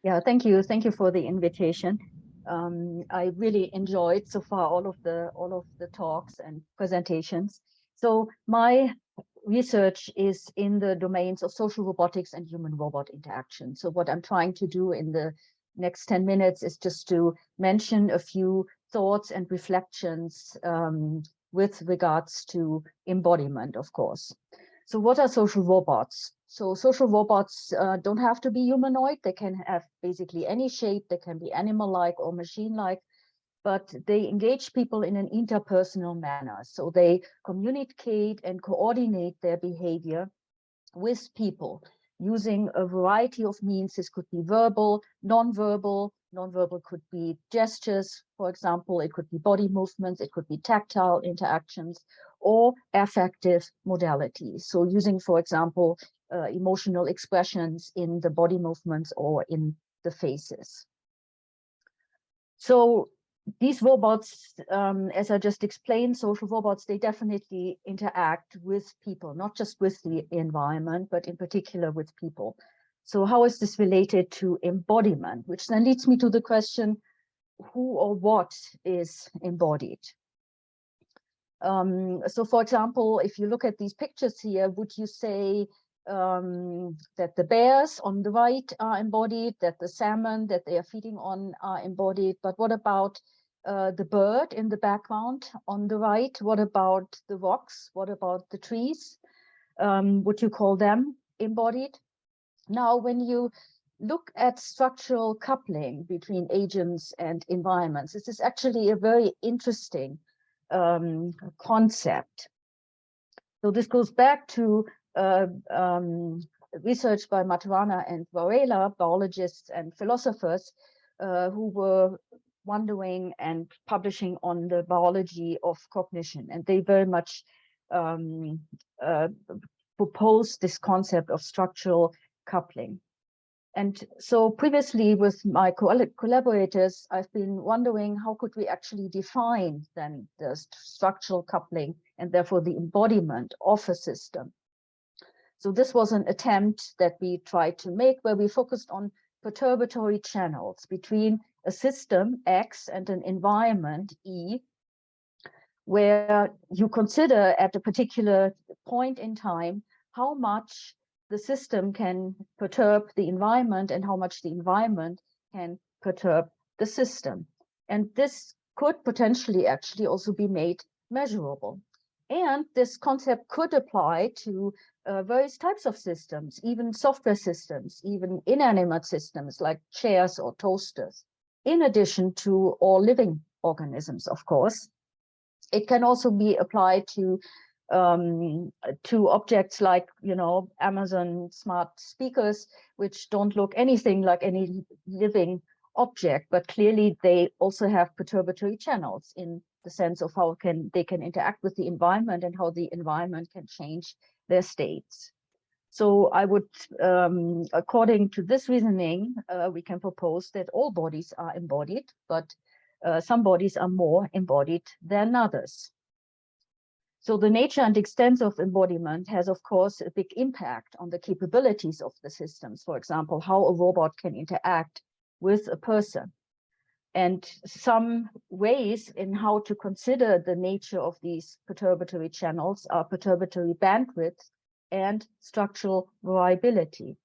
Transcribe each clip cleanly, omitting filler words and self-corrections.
Yeah, thank you. Thank you for the invitation. I really enjoyed so far all of the talks and presentations. So my research is in the domains of social robotics and human-robot interaction. So what I'm trying to do in the next 10 minutes is just to mention a few thoughts and reflections with regards to embodiment, of course. So what are social robots? So social robots don't have to be humanoid. They can have basically any shape. They can be animal-like or machine-like, but they engage people in an interpersonal manner. So they communicate and coordinate their behavior with people using a variety of means. This could be verbal, non-verbal. Non-verbal could be gestures, for example. It could be body movements. It could be tactile interactions or affective modalities. So using, for example, emotional expressions in the body movements or in the faces. So these robots, as I just explained, social robots, they definitely interact with people, not just with the environment, but in particular with people. So how is this related to embodiment, which then leads me to the question, who or what is embodied? So for example, if you look at these pictures here, would you say that the bears on the right are embodied, that the salmon that they are feeding on are embodied? But what about the bird in the background on the right? What about the rocks? What about the trees? Would you call them embodied? Now, when you look at structural coupling between agents and environments, this is actually a very interesting concept. So this goes back to research by Maturana and Varela, biologists and philosophers, who were wondering and publishing on the biology of cognition. And they very much proposed this concept of structural coupling. And so previously with my collaborators, I've been wondering how could we actually define then the structural coupling and therefore the embodiment of a system. So this was an attempt that we tried to make where we focused on perturbatory channels between a system X and an environment E, where you consider at a particular point in time how much the system can perturb the environment and how much the environment can perturb the system. And this could potentially actually also be made measurable. And this concept could apply to various types of systems, even software systems, even inanimate systems like chairs or toasters, in addition to all living organisms, of course. It can also be applied to objects like, Amazon smart speakers, which don't look anything like any living object, but clearly they also have perturbatory channels in the sense of how they can interact with the environment and how the environment can change their states. So I would, according to this reasoning, we can propose that all bodies are embodied, but some bodies are more embodied than others. So the nature and extent of embodiment has, of course, a big impact on the capabilities of the systems. For example, how a robot can interact with a person. And some ways in how to consider the nature of these perturbatory channels are perturbatory bandwidth and structural variability.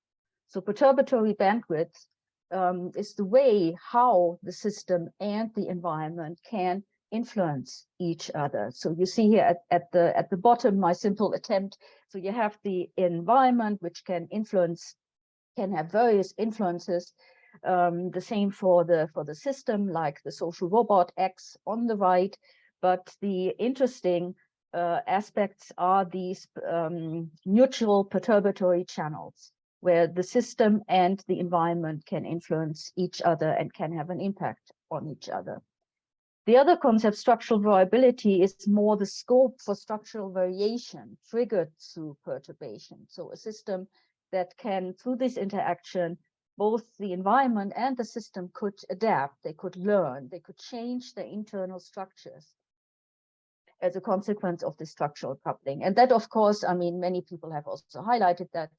So perturbatory bandwidth is the way how the system and the environment can influence each other. So you see here at the bottom my simple attempt. So you have the environment which can have various influences. The same for the system, like the social robot X on the right. But the interesting aspects are these mutual perturbatory channels, where the system and the environment can influence each other and can have an impact on each other. The other concept, structural variability, is more the scope for structural variation triggered through perturbation. So a system that can, through this interaction, both the environment and the system could adapt, they could learn, they could change their internal structures as a consequence of the structural coupling. And that, of course, I mean, many people have also highlighted that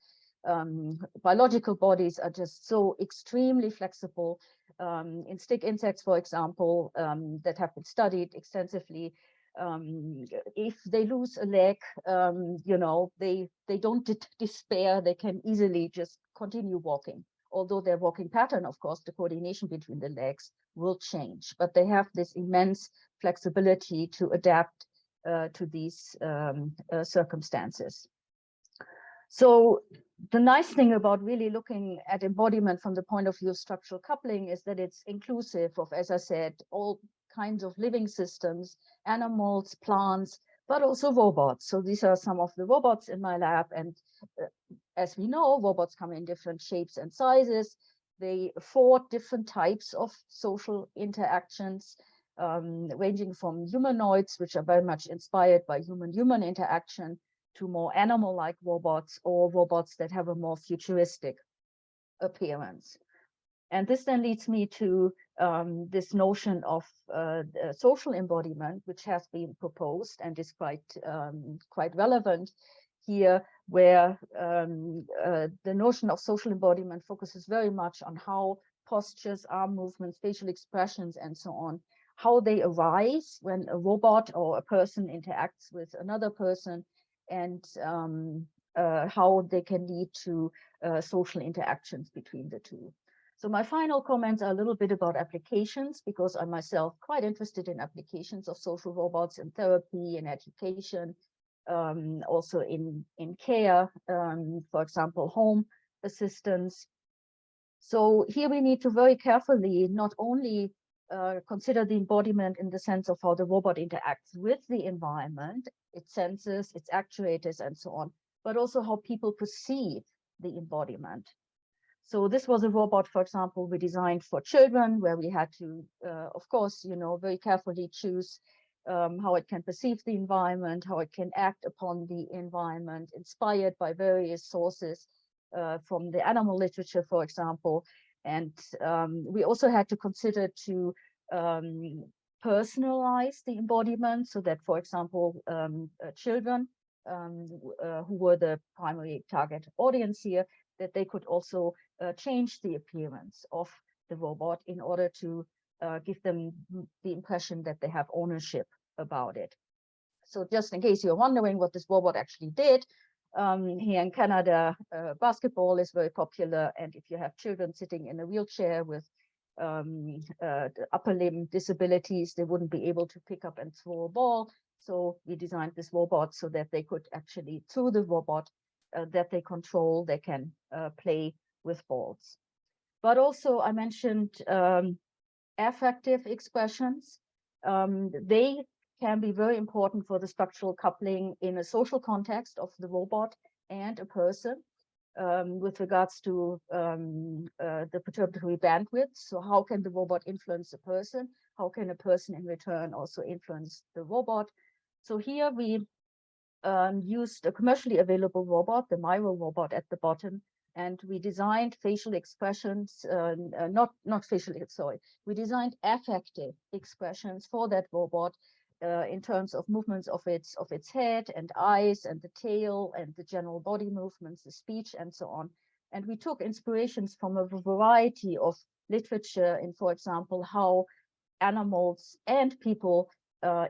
biological bodies are just so extremely flexible. In stick insects, for example, that have been studied extensively, if they lose a leg, you know, they don't despair. They can easily just continue walking. Although their walking pattern, of course, the coordination between the legs will change, but they have this immense flexibility to adapt to these circumstances. So the nice thing about really looking at embodiment from the point of view of structural coupling is that it's inclusive of, as I said, all kinds of living systems, animals, plants, but also robots. So these are some of the robots in my lab. And as we know, robots come in different shapes and sizes. They afford different types of social interactions, ranging from humanoids, which are very much inspired by human-human interaction, to more animal-like robots, or robots that have a more futuristic appearance. And this then leads me to this notion of social embodiment, which has been proposed and is quite relevant here, where the notion of social embodiment focuses very much on how postures, arm movements, facial expressions, and so on, how they arise when a robot or a person interacts with another person, and how they can lead to social interactions between the two. So my final comments are a little bit about applications, because I'm myself quite interested in applications of social robots in therapy and education, also in care, for example, home assistance. So here we need to very carefully not only consider the embodiment in the sense of how the robot interacts with the environment, its sensors, its actuators, and so on, but also how people perceive the embodiment. So this was a robot, for example, we designed for children, where we had to, of course, you know, very carefully choose how it can perceive the environment, how it can act upon the environment, inspired by various sources from the animal literature, for example. And we also had to consider to personalize the embodiment, so that, for example, children who were the primary target audience here, that they could also change the appearance of the robot in order to give them the impression that they have ownership about it. So just in case you're wondering what this robot actually did, here in Canada, basketball is very popular. And if you have children sitting in a wheelchair with upper limb disabilities, they wouldn't be able to pick up and throw a ball. So we designed this robot so that they could actually, through the robot that they control, they can play with balls. But also I mentioned affective expressions. They can be very important for the structural coupling in a social context of the robot and a person, with regards to the perturbatory bandwidth. So how can the robot influence a person? How can a person in return also influence the robot? So here we used a commercially available robot, the Miro robot at the bottom, and we designed facial expressions, we designed affective expressions for that robot in terms of movements of its head and eyes and the tail and the general body movements, the speech, and so on. And we took inspirations from a variety of literature in, for example, how animals and people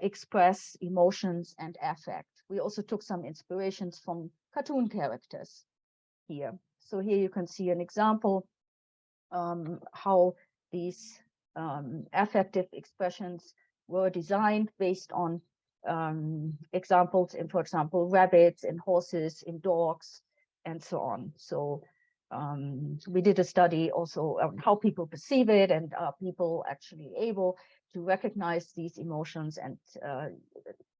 express emotions and affect. We also took some inspirations from cartoon characters here. So here you can see an example how these affective expressions were designed based on examples in, for example, rabbits, in horses, in dogs, and so on. So we did a study also on how people perceive it, and are people actually able to recognize these emotions, and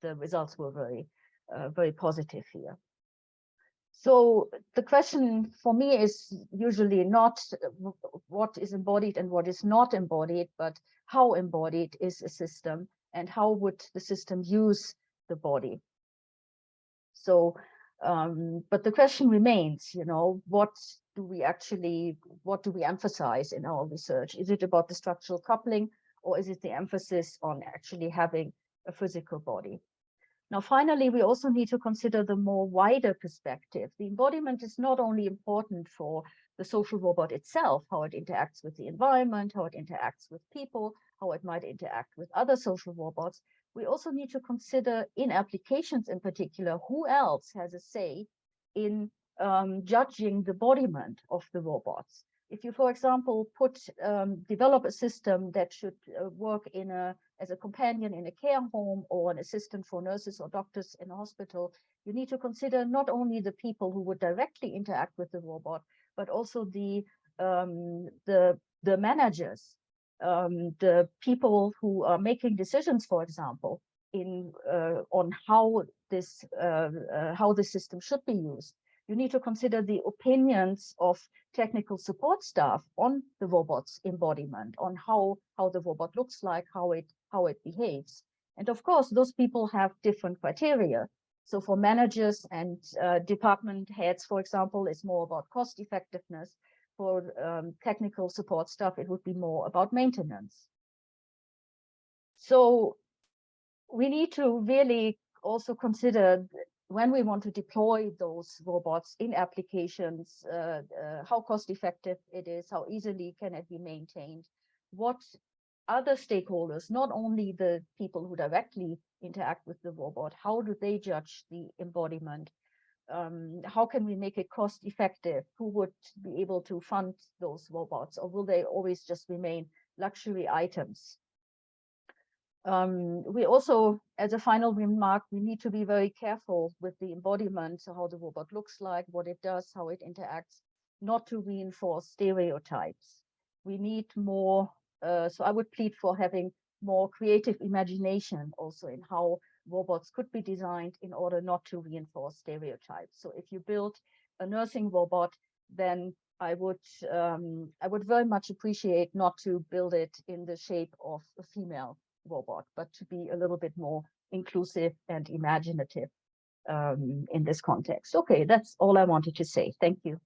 the results were very positive here. So the question for me is usually not what is embodied and what is not embodied, but how embodied is a system, and how would the system use the body. So, but the question remains, you know, what do we emphasize in our research? Is it about the structural coupling, or is it the emphasis on actually having a physical body? Now, finally, we also need to consider the more wider perspective. The embodiment is not only important for the social robot itself, how it interacts with the environment, how it interacts with people, how it might interact with other social robots. We also need to consider, in applications in particular, who else has a say in judging the embodiment of the robots. If you, for example, develop a system that should work as a companion in a care home or an assistant for nurses or doctors in a hospital, you need to consider not only the people who would directly interact with the robot, but also the managers, the people who are making decisions, for example, on how the system should be used. You need to consider the opinions of technical support staff on the robot's embodiment, on how the robot looks like, how it behaves. And of course, those people have different criteria. So for managers and department heads, for example, it's more about cost effectiveness. For technical support staff, it would be more about maintenance. So we need to really also consider, when we want to deploy those robots in applications, how cost effective it is, how easily can it be maintained, what other stakeholders, not only the people who directly interact with the robot, how do they judge the embodiment? How can we make it cost effective? Who would be able to fund those robots, or will they always just remain luxury items? We also, as a final remark, we need to be very careful with the embodiment, so how the robot looks like, what it does, how it interacts, not to reinforce stereotypes. We need more, so I would plead for having more creative imagination also in how robots could be designed in order not to reinforce stereotypes. So if you build a nursing robot, then I would very much appreciate not to build it in the shape of a female robot, but to be a little bit more inclusive and imaginative in this context. Okay, that's all I wanted to say. Thank you.